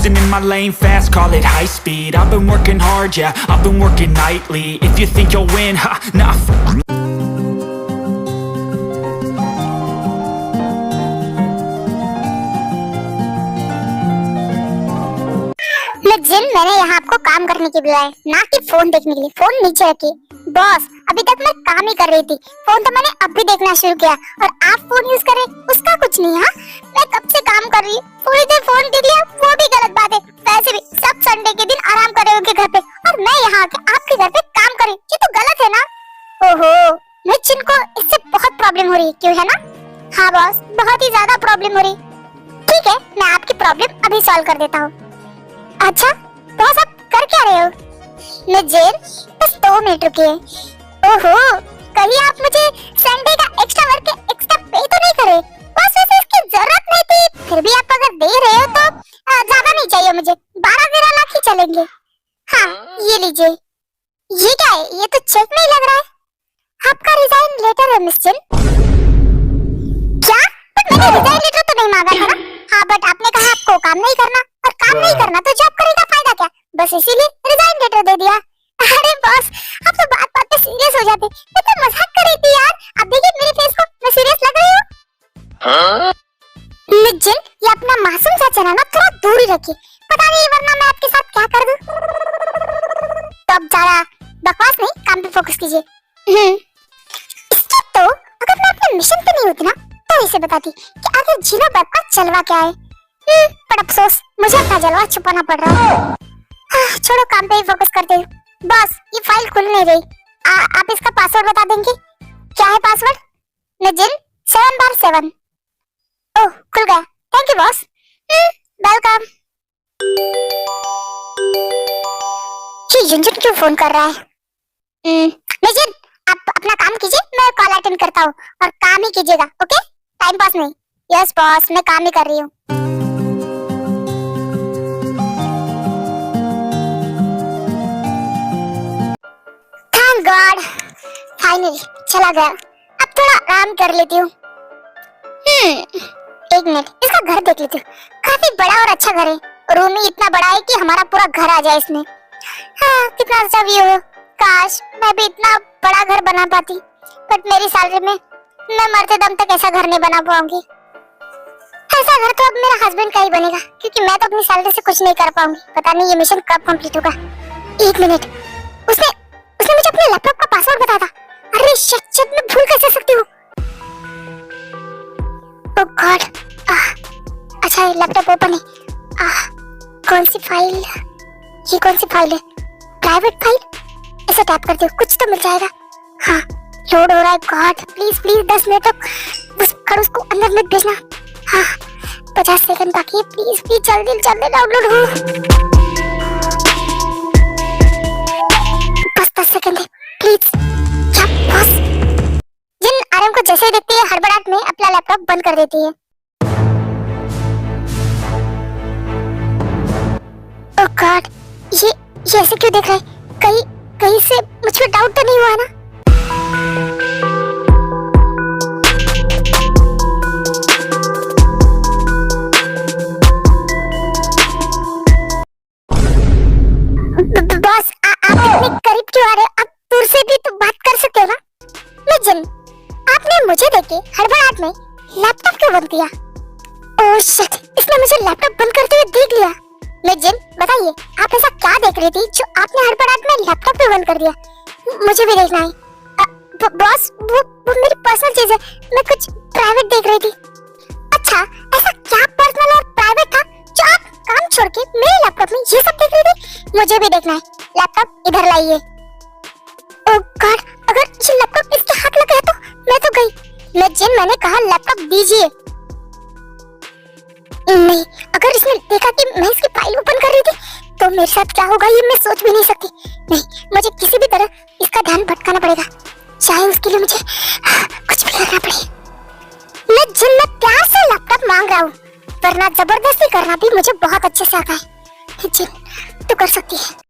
cruising in my lane fast, call it high speed. I've been working hard, yeah, I've been working nightly. If you think you'll win, ha, nah. जिन मैंने यहाँ आपको काम करने के लिए बुलाया, ना कि फोन देखने के लिए। फोन नीचे रखिए। बॉस, अभी तक मैं काम ही कर रही थी, फोन तो मैंने अभी देखना शुरू किया और आप फोन यूज कर रहे, उसका कुछ नहीं। हाँ, मैं कब से काम कर रही, थोड़ी देर फोन देख लिया, वो भी गलत बात है। वैसे भी सब संडे के दिन आराम कर रहे होंगे घर पे, और मैं यहाँ आके आपके घर पे काम कर रही, ये तो गलत है ना। ओहो, मैं जिनको इससे बहुत प्रॉब्लम हो रही है, क्यों है ना? हाँ बॉस, बहुत ही ज्यादा प्रॉब्लम हो रही। ठीक है, मैं आपकी प्रॉब्लम अभी सॉल्व कर देता हूँ। अच्छा बॉस, आप कर क्या रहे हो? मैं जेल, बस 2 मिनट रुकिए। ओहो, कहीं आप मुझे संडे का एक्स्ट्रा वर्क एक्स्ट्रा पे तो नहीं करे? बस वैसे इसकी जरूरत नहीं थी, फिर भी आप अगर दे रहे हो तो ज्यादा नहीं चाहिए मुझे, 12-13 लाख ही चलेंगे। हाँ, ये लीजिए। ये क्या है? ये तो चेक नहीं लग रहा है। आपका रिजाइन लेटर है मिस जिन। क्या? बट मैंने रिजाइन लेटर तो नहीं मांगा था ना। हाँ, बट आपने कहा आपको काम नहीं करना, और काम नहीं करना तो जॉब करने का फायदा क्या? बस इसीलिए रिजाइन लेटर दे दिया। अरे बॉस, आप तो बात बात पे सीरियस हो जाते। मैं तो मजाक कर रही थी यार। अब देखिए मेरे फेस को, मैं सीरियस लग रही हूँ। निजिन, ये अपना मासूम सा चेहरा ना थोड़ा दूर ही रखिए, पता नहीं वरना मैं आपके साथ क्या कर दूं। तो अब ज्यादा बकवास नहीं, काम पे फोकस कीजिए। इसके तो अगर मैं अपने मिशन पे नहीं होती ना, तो इसे बताती कि आगे जीनो वेब का जलवा क्या है। पर अफसोस, मुझे अपना जलवा छुपाना पड़ रहा है। छोड़ो, काम पे ही फोकस करते हैं। बॉस, ये फाइल खुल नहीं रही। आप इसका पासवर्ड बता देंगे? क्या है पासवर्ड? निजिन 7/7। ओह, खुल गया। Thank you boss. वेलकम। ये युंजन क्यों फोन कर रहा है? निजिन, आप अपना काम कीजिए, मैं कॉल अटेंड करता हूँ, और काम ही कीजिएगा, ओके? टाइम पास नहीं। यस बॉस, मैं काम ही कर रही हूँ। गॉड, फाइनली चला गया। अब थोड़ा आराम कर लेती हूँ। एक मिनट, इसका घर देख लेती हूँ। काफी बड़ा और अच्छा घर है, रूम ही इतना बड़ा है कि हमारा पूरा घर आ जाए इसमें। हाँ, कितना अच्छा व्यू है। काश मैं भी इतना बड़ा घर बना पाती, बट मेरी सैलरी में मैं मरते दम तक ऐसा घर नहीं बना पाऊंगी। ऐसा घर तो अब मेरा हस्बैंड का ही बनेगा, क्योंकि मैं तो अपनी सैलरी से कुछ नहीं कर पाऊंगी। पता नहीं ये मिशन कब कंप्लीट होगा। एक मिनट, उसने मुझे अपने लैपटॉप का पासवर्ड बताया था। अरे शिट, मैं भूल कैसे सकती हूँ? ओह गॉड। अच्छा, ये लैपटॉप ओपन है। कौन सी फाइल? ये कौन सी फाइल है? Private file. इसे टैप करती हूँ, कुछ तो मिल जाएगा। हाँ, लोड हो रहा है। गॉड, प्लीज 10 मिनट तक उसको अंदर मत भेजना। हाँ, 50 सेकंड बाकी है। प्लीज जल्दी डाउनलोड हो। 10 सेकंड है, प्लीज। क्या बॉस? जिन आरएम को जैसे ही देखती है, हड़बड़ाहट में अपना लैपटॉप बंद कर देती है। ओह गॉड, ये ऐसे क्यों देख रहा है? कहीं से मुझ पे डाउट तो नहीं हुआ ना? बॉस, आप इतने करीब क्यों आ रहे हो? आप दूर से भी तो बात कर सकते हो ना? निजिन, आपने मुझे देख के हड़बड़ाहट में लैपटॉप क्यों बंद किया? ओह शिट, इसने मुझे लैपटॉप बंद करते हुए देख लिया। निजिन, बताइए, आप ऐसा क्या देख रही थी जो आपने हड़बड़ाहट में लैपटॉप भी बंद कर दिया? मुझे भी देखना है। बॉस, वो मेरी पर्सनल चीज है, मैं कुछ प्राइवेट देख रही थी। अच्छा, ऐसा क्या पर्सनल और प्राइवेट था जो आप काम छोड़ के मेरे लैपटॉप में ये सब देख रही थी? मुझे भी देखना है। लैपटॉप इधर लाइए। ओह गॉड, अगर ये लैपटॉप इसके हाथ लग गया तो मैं तो गई। मैंने कहा लैपटॉप दीजिए। नहीं, अगर इसने देखा कि मैं इसकी फाइल ओपन कर रही थी तो मेरे साथ क्या होगा ये मैं सोच भी नहीं सकती। नहीं, मुझे किसी भी तरह इसका ध्यान भटकाना पड़ेगा, चाहे उसके लिए मुझे कुछ भी करना पड़े। मैं प्यार से लैपटॉप मांग रहा हूँ, वरना जबरदस्ती करना भी मुझे बहुत अच्छे से आता है। जिन, तू कर सकती है।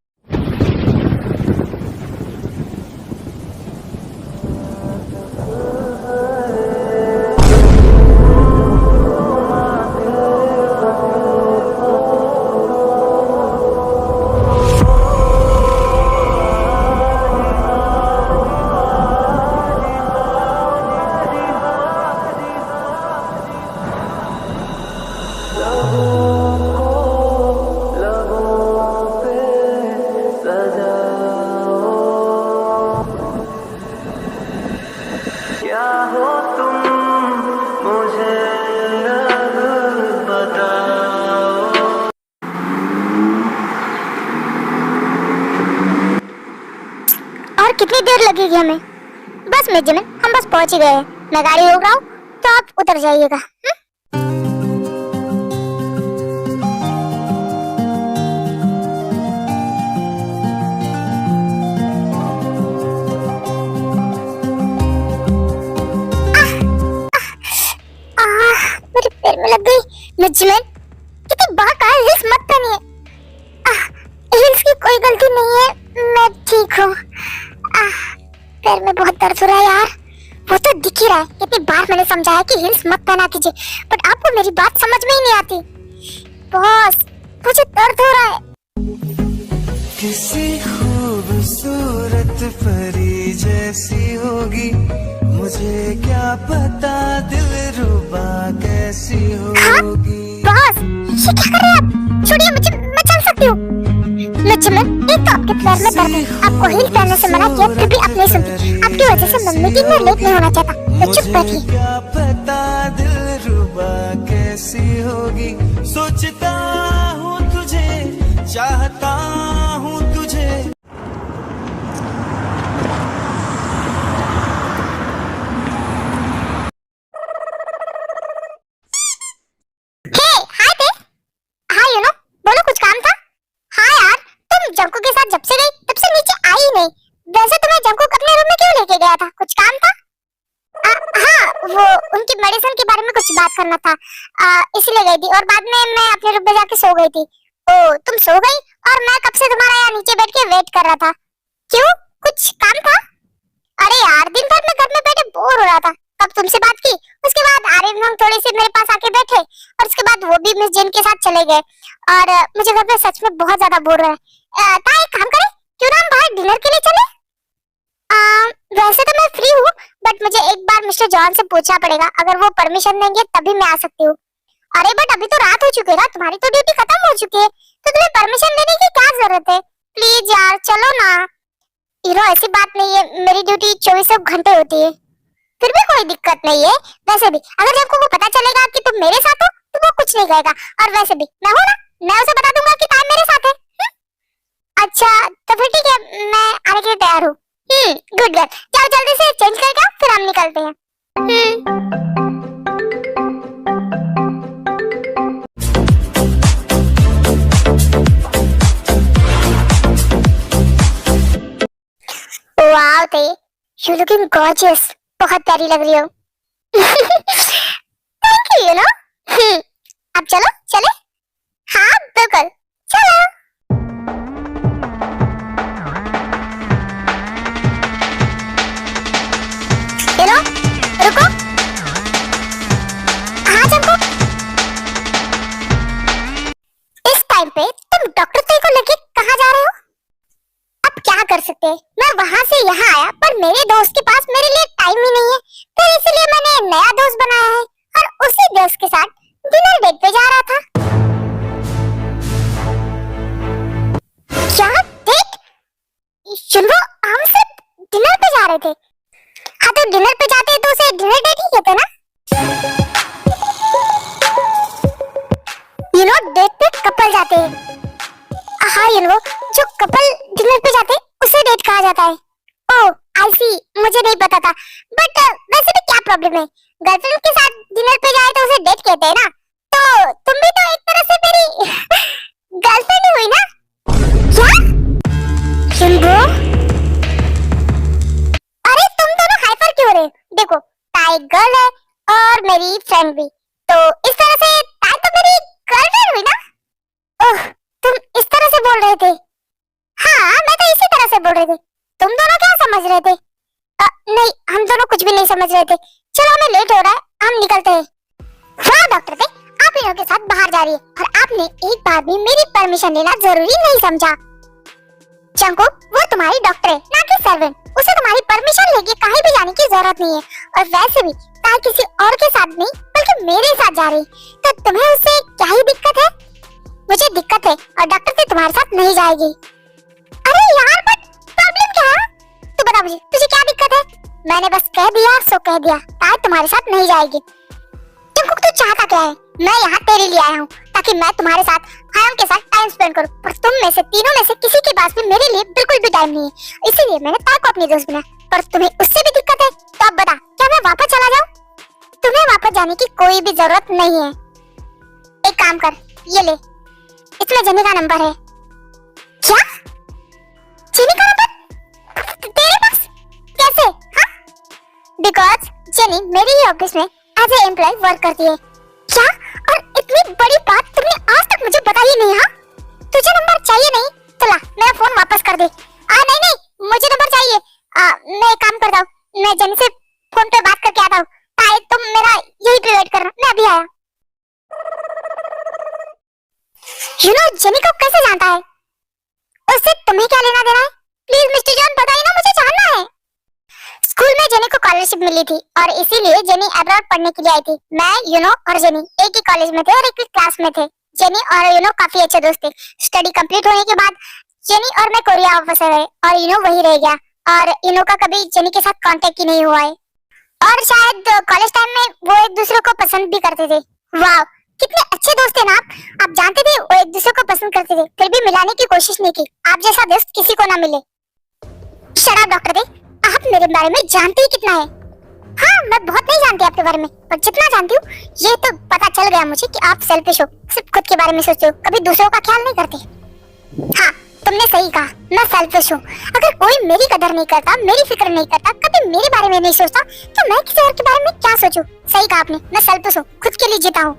क्या हो तुम मुझे अब बताओ। और कितनी देर लगेगी हमें? बस मिर्जे में हम बस पहुंच ही गए हैं। मैं गाड़ी रोक रहा हूँ तो आप उतर जाइएगा। मेरे पैर में लग गई। मिर्जे कितनी बात है, हिल्स मत पहनिए। हिल्स की कोई गलती नहीं है, मैं ठीक हूँ। पैर में बहुत दर्द हो रहा है यार। वो तो दिख ही रहा है, कितनी बार मैंने समझाया कि हिल्स मत पहना कीजिए, बट आपको मेरी बात समझ में ही नहीं आती। बॉस, मुझे दर्द हो रहा है। किसी खूबसूरत परी जैसी होगी, मुझे क्या पता दिलरुबा कैसी होगी। बॉस, ये क्या कर रहे हैं आप? छोड़िए मुझे, मैं चल सकती हूँ। एक तो आपके पैर में दर्द है, आपको हील पहनने से मना किया फिर भी आप नहीं सुनती। आपकी वजह से मैं मीटिंग में लेट नहीं होना चाहता, तो चुप बैठिए। क्या पता दिलरुबा कैसी होगी, सोचता हूँ तुझे, चाहता हूँ तुझे। हाय थे। हाँ यू नो, बोलो कुछ काम था? हाँ यार, तुम जंकू के साथ जब से गई तब से नीचे आई ही नहीं। वैसे तुम्हें जंकू अपने रूम में क्यों लेके गया था? कुछ काम था? हाँ, वो उनकी मेडिसिन के बारे में कुछ बात करना था, इसलिए गई थी। और बाद में मैं अपने रूम में जाके सो गई थी। ओ, तुम सो गई और मैं कब से तुम्हारा यहाँ नीचे बैठ के वेट कर रहा था। क्यों, कुछ काम था? अरे यार, दिन भर मैं घर में बैठे बोर हो रहा था, तब तुमसे बात की। उसके बाद आर्यन हम थोड़ी सी मेरे पास आके बैठे और उसके बाद वो भी मिस जेन के साथ चले गए। और मुझे घर पे सच में बहुत ज्यादा बोर हो रहा है। एक काम करें, क्यों ना हम बाहर डिनर के लिए चले? वैसे तो मैं फ्री हूँ, बट मुझे एक बार मिस्टर जॉन से पूछना पड़ेगा। अगर वो परमिशन देंगे तभी मैं आ सकती हूँ। अरे बट अभी तो रात हो चुकी है ना, तुम्हारी तो ड्यूटी खत्म हो चुकी है, तो तुम्हें परमिशन लेने की क्या जरूरत है? प्लीज यार चलो ना। हीरो, ऐसी बात नहीं है, मेरी ड्यूटी 24 घंटे होती है, फिर भी कोई दिक्कत नहीं है। वैसे भी अगर जब को पता चलेगा कि तुम मेरे साथ हो तो वो कुछ नहीं कहेगा। और वैसे भी मैं हूं ना, मैं उसे बता दूंगा कि ताम मेरे साथ है। अच्छा तो फिर ठीक है, मैं आने के लिए तैयार हूँ। गुड गर्ल, चलो जल्दी से चेंज करके आओ, फिर हम निकलते हैं। वाओ ते, यू लुकिंग गॉर्जियस, बहुत प्यारी लग रही हो। Thank you know. अब चलो चले। हाँ बिल्कुल, चलो। हेलो, रुको। हाँ जंको, इस टाइम पे तुम डॉक्टर ते को लेके कहाँ जा रहे हो? अब क्या कर सकते हैं, मैं वहां से यहाँ आया, पर मेरे दोस्त के पास मेरे लिए टाइम ही नहीं है, तो इसलिए मैंने नया दोस्त बनाया है और उसी दोस्त के साथ डिनर डेट पे जा रहा था। क्या डेट? शुरू हम सब डिनर पे जा रहे थे। हाँ तो डिनर पे जाते तो उसे डिनर डेट ही कहते ना। यू नो, डेट पे कपल जाते हैं। हाँ यू नो, जो कपल डिनर पे जाते उसे डेट कहा जाता है। ओह आई सी, मुझे नहीं पता था। बट वैसे भी क्या प्रॉब्लम है, गर्लफ्रेंड के साथ डिनर पे जाए तो उसे डेट कहते हैं ना। तो तुम भी तो एक तरह से मेरी गर्लफ्रेंड ही हुई ना। क्या शिंगो? अरे तुम दोनों हाइपर क्यों हो रहे? देखो, ताई एक गर्ल है और मेरी फ्रेंड भी, तो इस तरह से ताई तो मेरी गर्लफ्रेंड हुई ना। ओह, तुम इस तरह से बोल रहे थे? हाँ, मैं तो इसी तरह से बोल रही थी। तुम दोनों क्या समझ रहे थे? नहीं, हम दोनों कुछ भी नहीं समझ रहे थे। चलो हमें लेट हो रहा है, हम निकलते हैं। वाह डॉक्टर थे, आप इन लोगों के साथ बाहर जा रही है और आपने एक बार भी मेरी परमिशन लेना जरूरी नहीं समझा। चंको, वो तुम्हारी डॉक्टर है ना कि सर्वेंट, उसे तुम्हारी परमिशन लेके कहीं भी जाने की जरूरत नहीं है। और वैसे भी ताई किसी और के साथ नहीं बल्कि मेरे साथ जा रही, तो तुम्हें उससे क्या ही दिक्कत और डॉक्टर से तुम्हारे साथ नहीं जाएगी। अरे यार बट प्रॉब्लम क्या है? तू बता मुझे, तुझे क्या दिक्कत है? मैंने बस कह दिया सो कह दिया, ताई तुम्हारे साथ नहीं जाएगी। जंगकुक तू चाहता क्या है? मैं यहाँ तेरे लिए आया हूँ ताकि मैं तुम्हारे साथ हायम के साथ टाइम स्पेंड करूँ, पर तुम में से तीनों में से किसी के पास भी मेरे लिए बिल्कुल भी टाइम नहीं है, इसीलिए मैंने ताई को अपनी दोस्त बनाया। पर तुम्हें उससे भी दिक्कत है, तो अब बता क्या मैं वापस चला जाऊँ? तुम्हें वापस जाने की कोई भी जरूरत नहीं है। एक काम कर, ये ले, इसमें जेनी का नंबर है। क्या? जेनी का नंबर तेरे पास कैसे? हाँ, बिकॉज जेनी मेरे ही ऑफिस में एज ए एम्प्लॉय वर्क करती है। क्या? और इतनी बड़ी बात तुमने आज तक मुझे बताई नहीं? हाँ, तुझे नंबर चाहिए नहीं? चला मेरा फोन वापस कर दे। नहीं नहीं, मुझे नंबर चाहिए। मैं एक काम करता हूँ, मैं जेनी से फोन पे बात करके आता हूँ। ताई तुम मेरा यही पे वेट करना, मैं अभी आया। जेनी को कैसे जानता है? उससे तुम्हें क्या लेना देना है? प्लीज मिस्टर जॉन बताइए ना, मुझे जानना है। स्कूल में जेनी को स्कॉलरशिप मिली थी और इसीलिए जेनी अब्रॉड पढ़ने के लिए आई थी। मैं और जेनी एक ही कॉलेज में थे और एक ही क्लास में थे। जेनी और काफी अच्छे दोस्त थे। स्टडी कंप्लीट होने के बाद जेनी और मैं कोरिया वापस आ गए और वही रह गया और का कभी जेनी के साथ कांटेक्ट ही नहीं हुआ है। और शायद कॉलेज टाइम में वो एक दूसरे को पसंद भी करते थे। वाह, कितने अच्छे दोस्त थे ना आप जानते थे वो एक दूसरे को पसंद करते थे, फिर भी मिलाने की कोशिश नहीं की। आप जैसा दोस्त किसी को ना मिले। शट अप डॉक्टर दे, आप मेरे बारे में जानते ही कितना है? हाँ, मैं बहुत नहीं जानती आपके बारे में, पर जितना जानती हूँ ये तो पता चल गया मुझे कि आप सेल्फिश हो, सिर्फ खुद के बारे में सोचते हो, कभी दूसरों का ख्याल नहीं करते। हाँ, तुमने सही कहा, मैं सेल्फिश हूँ। अगर कोई मेरी कदर नहीं करता, मेरी फिक्र नहीं करता, कभी मेरे बारे में नहीं सोचता, तो मैं किसी और के बारे में क्या सोचूं? सही कहा आपने, मैं सेल्फिश हूँ, खुद के लिए जीता हूँ।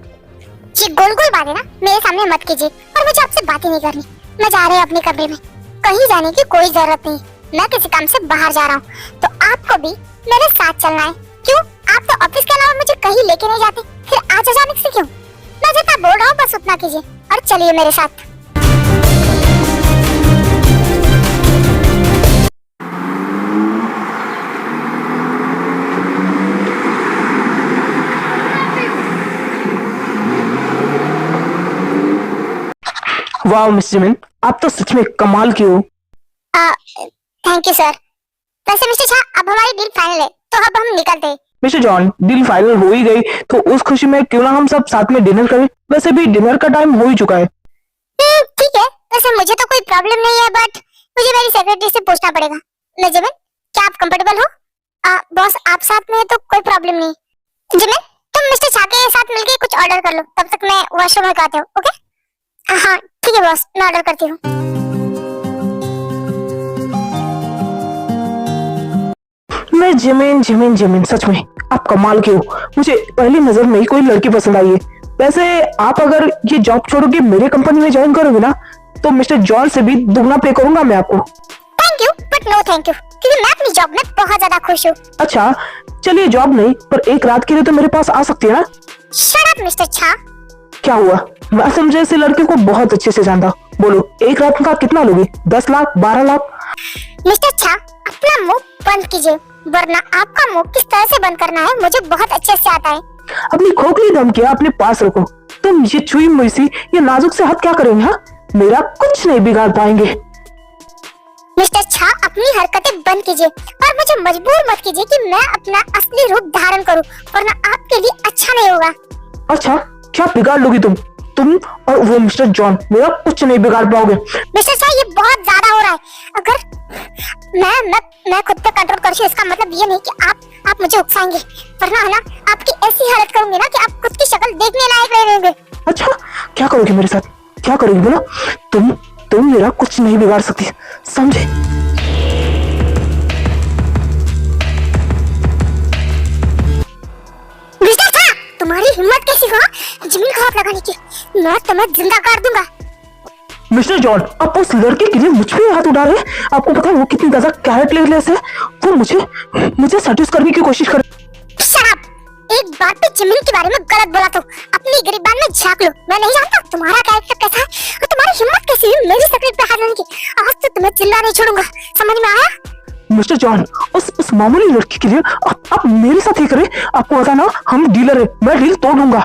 ये गोल गोल बातें ना मेरे सामने मत कीजिए और मुझे आपसे बातें नहीं करनी। मैं जा रही हूँ अपने कमरे में, कहीं जाने की कोई जरूरत नहीं। मैं किसी काम से बाहर जा रहा हूँ, तो आपको भी मेरे साथ चलना है। क्यों? आप तो ऑफिस के अलावा मुझे कहीं लेके नहीं जाते, फिर आज अचानक से क्यों? मैं जितना बोल रहा हूँ बस उतना कीजिए और चलिए मेरे साथ। वाह मिस जिमिन, आप तो सच में कमाल की हो। Thank you sir. वैसे मिस्टर झा, अब हमारी डील फाइनल है, तो अब हम निकलते हैं। मिस्टर जॉन, डील फाइनल हो ही गई, तो उस खुशी में क्यों ना हम सब साथ में डिनर करें? वैसे भी डिनर का टाइम हो ही चुका है। ठीक है, वैसे मुझे तो कोई प्रॉब्लम नहीं है, बट मुझे मेरी सेक्रेटरी से पूछना पड़ेगा। जिमिन, क्या आप कंफर्टेबल हो? बॉस आप साथ में है तो कोई प्रॉब्लम नहीं। जिमिन, तुम मिस्टर झा के साथ मिलके कुछ ऑर्डर कर लो, तब तक मैं वॉशरूम में आती हूँ। ओके? हाँ ठीक है बॉस, मैं ऑर्डर करती हूँ। मैं जिमिन, सच में आप कमाल के हो। मुझे पहली नजर में ही कोई लड़की पसंद आई है। वैसे आप अगर ये जॉब छोड़ के मेरे कंपनी में ज्वाइन करोगे ना, तो मिस्टर जॉन से भी दुगना पे करूंगा मैं आपको। Thank you but no thank you, क्योंकि मैं अपनी जॉब में बहुत ज्यादा खुश हूँ। अच्छा चलिए, जॉब नहीं पर एक रात के लिए तो मेरे पास आ सकती है ना? Shut up mister Jha. क्या हुआ? मैं असम जैसे लड़के को बहुत अच्छे से जानता। बोलो, एक रात का कितना लोगे? 10 लाख, 12 लाख? मिस्टर झा, अपना मुंह बंद कीजिए, वरना आपका मुंह किस तरह से बंद करना है मुझे बहुत अच्छे से आता है। अपनी खोखली धमकियां अपने पास रखो। तुम ये छुई मुई सी ये नाजुक से हाथ क्या करेंगे? हाँ, मेरा कुछ नहीं बिगाड़ पाएंगे। मिस्टर झा, अपनी हरकतें बंद कीजिए और मुझे मजबूर मत कीजिए कि मैं अपना असली रूप धारण करूं, वरना आपके लिए अच्छा नहीं होगा। अच्छा, क्या बिगाड़ लोगी तुम और वो मिस्टर जॉन मेरा कुछ नहीं बिगाड़ पाओगे। मिस्टर झा, ये बहुत ज्यादा हो रहा है। अगर मैं खुद पे कंट्रोल कर, इसका मतलब ये नहीं कि आप मुझे उकसाएंगे, वरना है ना आपकी ऐसी हालत करूंगी ना कि आप खुद की शक्ल देखने लायक नहीं रहेंगे। अच्छा, क्या करोगे मेरे साथ? क्या करोगी बोलो? तुम मेरा कुछ नहीं बिगाड़ सकती, समझे? मिस्टर झा, तुम्हारी हिम्मत कैसी हुआ जमीन को हाथ लगाने की? मैं तुम्हें जिंदा काट दूंगा। मिस्टर जॉन, आप उस लड़के के लिए मुझ पे हाथ उठा रहे हैं? आपको पता है वो कितनी ज्यादा कैरेक्टरलेस है? वो मुझे सेटिस्फाई करने की कोशिश कर। शराब, एक बात पे जमीन के बारे में गलत बोला तो अपनी गिरबान में झांक लो। मैं नहीं जानता तुम्हारा कैरेक्टर कैसा है और तुम्हारी हिम्मत कैसी हुई मेरी सेक्रेटरी पे हाथ लगाने की। आज तो तुम्हें जिंदा नहीं छोड़ूंगा, समझ में आया? मिस्टर जॉन, उस मामूली लड़की के लिए आप मेरे साथ ही करें। आपको पता ना हम डीलर है, मैं डील तोड़ दूंगा।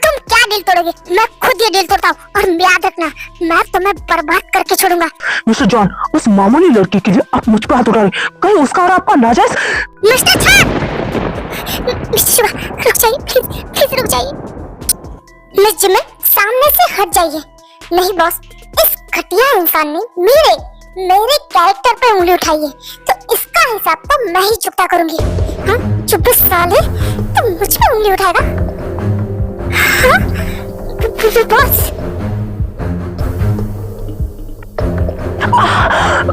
तुम क्या दिल तोड़ोगे? मैं खुद ये दिल तोड़ता हूँ और याद रखना, मैं तुम्हें बर्बाद करके छोड़ूंगा। मिस्टर जॉन, उस मामूली लड़की के लिए आप मुझ पर हाथ उठा रहे, कहीं उसका और आपका नाजायज। मिस्टर छान, मिस्टर शिवा, रुक जाइए प्लीज, प्लीज रुक जाइए। मिस जिमिन, सामने से हट जाइए। नहीं बॉस, इस घटिया इंसान ने मेरे कैरेक्टर पे उंगली उठाई है, तो इसका हिसाब तो मैं ही चुकता करूंगी। हाँ, 24 साल है तो मुझ पे उंगली उठाएगा? हाँ? बॉस,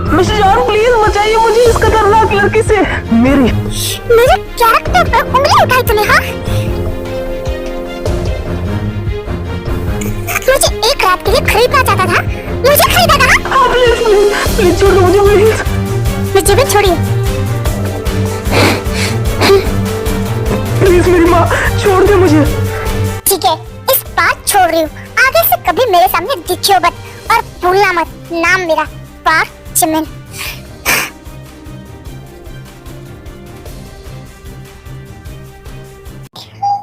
मिस्टर जॉन प्लीज बचाइए मुझे इस खतरनाक लड़की से। मेरे कैरेक्टर पे उंगली उठाई तूने? हाँ, मुझे एक रात के लिए खरीदना चाहता था, मुझे खरीदा था। प्लीज प्लीज प्लीज छोड़ दो मुझे प्लीज। मिस जिमिन छोड़िए। प्लीज मेरी माँ छोड़ दे मुझे। ठीक है, इस बार छोड़ रही हूँ। आगे से कभी मेरे सामने दिखियो मत और भूलना मत, नाम मेरा पार्क जिमिन।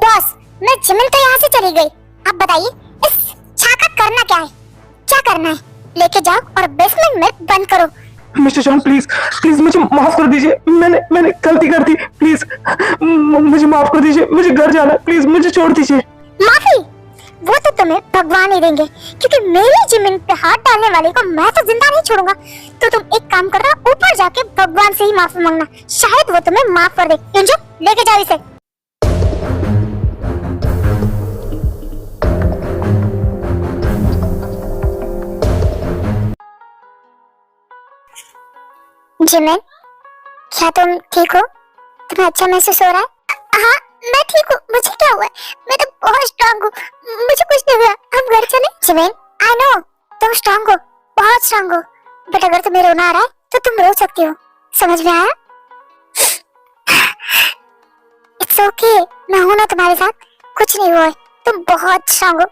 बॉस, मैं जिमिन तो यहाँ से चली गई। आप बताइए इस छा का करना क्या है? क्या करना है? लेके जाओ और बेसमेंट में बंद करो। मिस्टर जॉन प्लीज प्लीज मुझे माफ कर दीजिए, मैंने गलती कर दी, प्लीज मुझे माफ कर दीजिए, मुझे घर जाना, प्लीज मुझे छोड़ दीजिए। माफी? वो तो तुम्हें भगवान ही देंगे, क्योंकि मेरी जमीन पे हाथ डालने वाले को मैं तो जिंदा नहीं छोड़ूंगा। तो तुम एक काम करना, ऊपर जाके भगवान से ही माफी मांगना, शायद वो तुम्हें माफ कर दे। युंजो, लेके जाओ इसे। जिमिन, क्या तुम ठीक हो? तुम्हें अच्छा महसूस हो रहा है? हाँ, मैं ठीक हूँ। मुझे क्या हुआ है? मैं तो बहुत स्ट्रांग हूँ, मुझे कुछ नहीं हुआ। हम घर चले? जिमिन, आई नो तुम स्ट्रांग हो, बहुत स्ट्रांग हो, बट अगर तुम्हें रोना आ रहा है तो तुम रो सकती हो। समझ में आया? इट्स ओके, मैं हूं ना तुम्हारे साथ, कुछ नहीं हुआ है, तुम बहुत स्ट्रांग हो।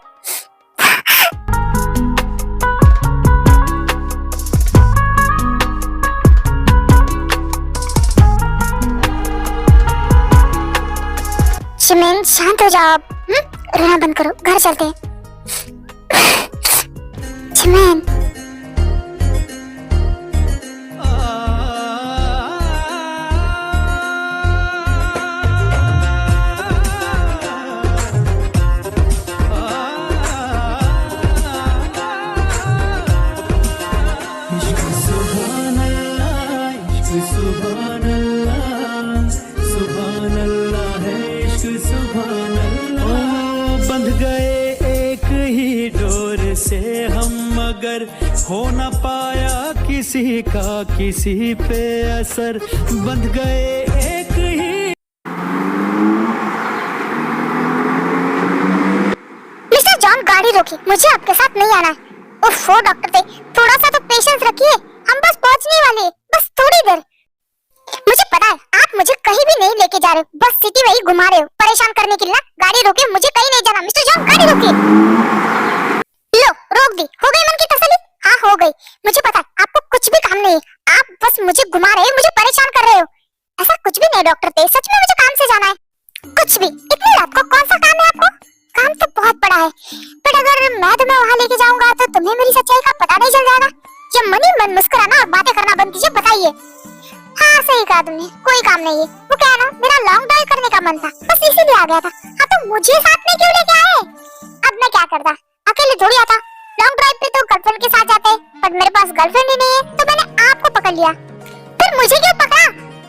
जिमिन, शांत हो जाओ अब। रोना बंद करो, घर चलते हैं। जिमिन, बंध गए एक ही डोर से हम, मगर हो न पाया किसी का किसी पे असर। बंध गए एक ही। मिस्टर जॉन, गाड़ी रोकी, मुझे आपके साथ नहीं आना है। ओफो डॉक्टर थे, थोड़ा सा तो पेशेंस रखिए, हम बस पहुंचने वाले हैं, बस थोड़ी देर। मुझे पता है आप मुझे कहीं भी नहीं लेके जा रहे हो, बस सिटी में ही घुमा रहे हो परेशान करने के लिए ना। गाड़ी रोके, मुझे कहीं नहीं जाना। मिस्टर जॉन, गाड़ी रोकिए। लो, रोक दी। हो गई मन की तसल्ली? हाँ, हो गई। मुझे पता है आपको कुछ भी काम नहीं है, आप बस मुझे घुमा रहे हो, मुझे परेशान कर रहे हो। ऐसा कुछ भी नहीं डॉक्टर थे, सच में मुझे काम से जाना है। कुछ भी? इतनी रात को कौन सा काम है आपको? काम तो बहुत बड़ा है, बट अगर मैं तुम्हें वहाँ लेके जाऊंगा तो तुम्हें मेरी सच्चाई का पता नहीं चल जाएगा। या मनी मन मुस्कुराना और बातें करना बंद कीजिए, बताइए। हाँ, सही कहा तुमने, कोई काम नहीं है। वो क्या है ना, मेरा लॉन्ग ड्राइव करने का मन था, बस इसीलिए आ गया था। हाँ, तो मुझे साथ में क्यों लेके आए? अब मैं क्या करता, अकेले थोड़ी आता। लॉन्ग ड्राइव पे तो गर्लफ्रेंड के साथ जाते, पर मेरे पास गर्लफ्रेंड ही नहीं है, तो मैंने आपको पकड़ लिया। फिर मुझे क्यों पकड़ा?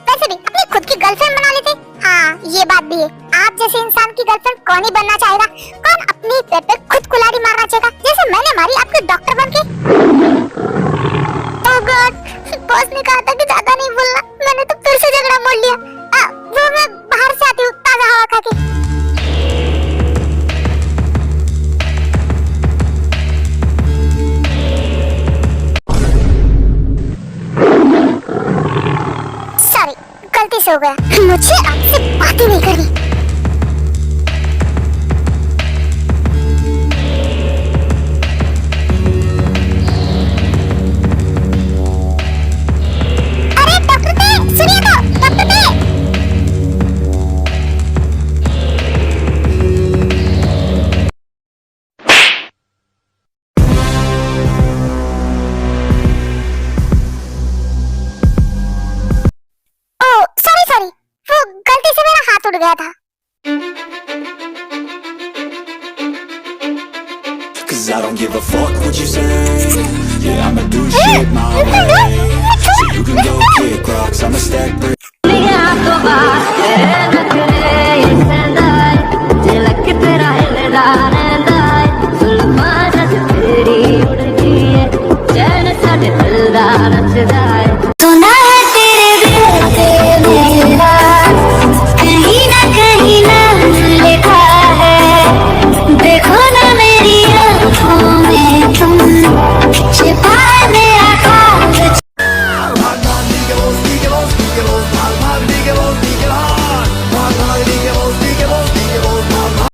वैसे भी अपनी खुद की गर्लफ्रेंड बना लेते। हाँ, ये बात भी है, आप जैसे इंसान की गर्लफ्रेंड कौन ही बनना चाहेगा? कौन अपनी पैर पे खुद कुल्हाड़ी मारना चाहेगा, जैसे मैंने मारी आपके डॉक्टर बनके? ओह गॉड, बॉस ने कहा था कि ज्यादा नहीं बोलना, मैंने तो फिर से झगड़ा मोड़ लिया। वो मैं बाहर से आती हूँ ताजा हवा खा के। सॉरी, गलती से हो गया, मुझे आपसे बातें नहीं करनी। the fuck would you say? Yeah, I'ma do shit my way. So you can go kick rocks, I'ma stack bricks.